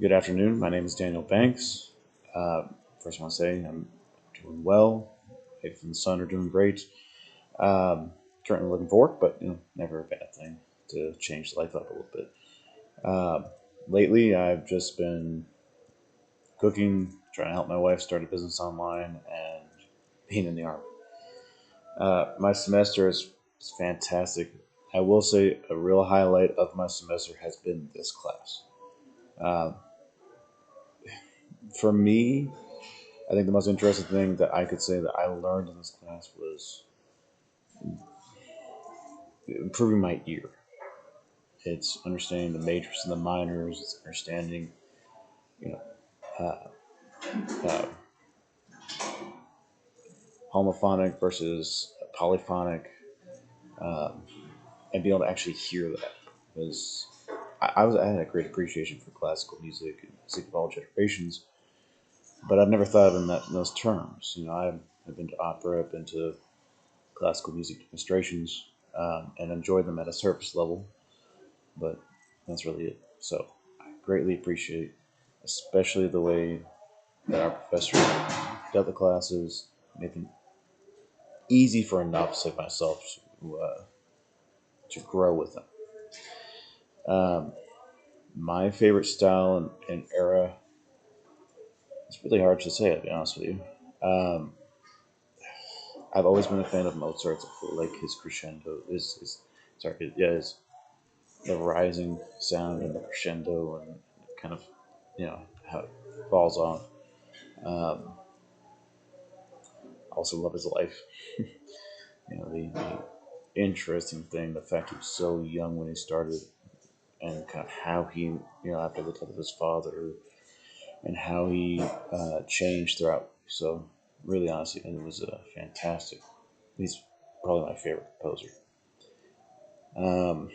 Good afternoon. My name is Daniel Banks. Uh, First, I want to say I'm doing well. Wife and son are doing great. Um, Currently looking for work, but never a bad thing to change life up a little bit. Uh, Lately, I've just been cooking, trying to help my wife start a business online, and being in the army. My semester is fantastic. I will say a real highlight of my semester has been this class. Uh, for me, I think the most interesting thing that I could say that I learned in this class was improving my ear. It's understanding the majors and the minors. It's understanding, you know, uh, uh, homophonic versus polyphonic, um, and being able to actually hear that. Because I had a great appreciation for classical music and music of all generations, but I've never thought of it in those terms. I've been to opera, I've been to classical music demonstrations, and enjoyed them at a surface level, but that's really it. So I greatly appreciate, especially the way that our professor dealt the classes, made them easy for a novice like myself to grow with them. Um, my favorite style and era, it's really hard to say, I'll be honest with you. Um, I've always been a fan of Mozart's. I feel like his crescendo is sorry, yeah, his the rising sound and the crescendo and kind of how it falls off. Um, also love his life. The interesting thing, the fact he was so young when he started, and kind of how he, after the death of his father, and how he changed throughout. So, really, honestly, it was a fantastic. He's probably my favorite composer. Um,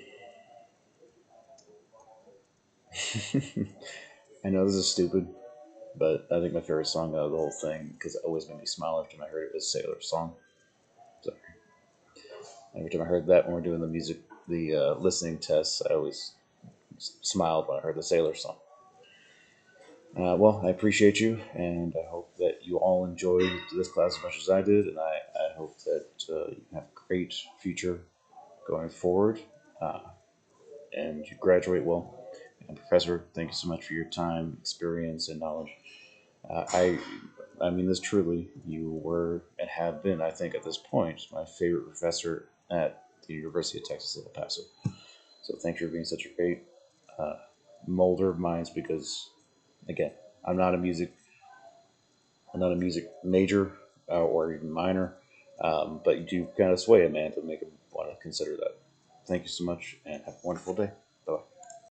I know this is stupid, but I think my favorite song out of the whole thing, because it always made me smile every time I heard it, was Sailor Song. So every time I heard that when we're doing the music, the listening tests, I always smiled when I heard the Sailor Song. Well, I appreciate you, and I hope that you all enjoyed this class as much as I did, and I hope that you have a great future going forward, uh, and you graduate well. And Professor, thank you so much for your time, experience, and knowledge. Uh, I, I mean this truly. You were and have been, I think, at this point, my favorite professor at the University of Texas at El Paso. So thank you for being such a great uh, molder of minds. Because, again, I'm not a music I'm not a music major or even minor, but you do kind of sway a man to make him want to consider that. Thank you so much, and have a wonderful day.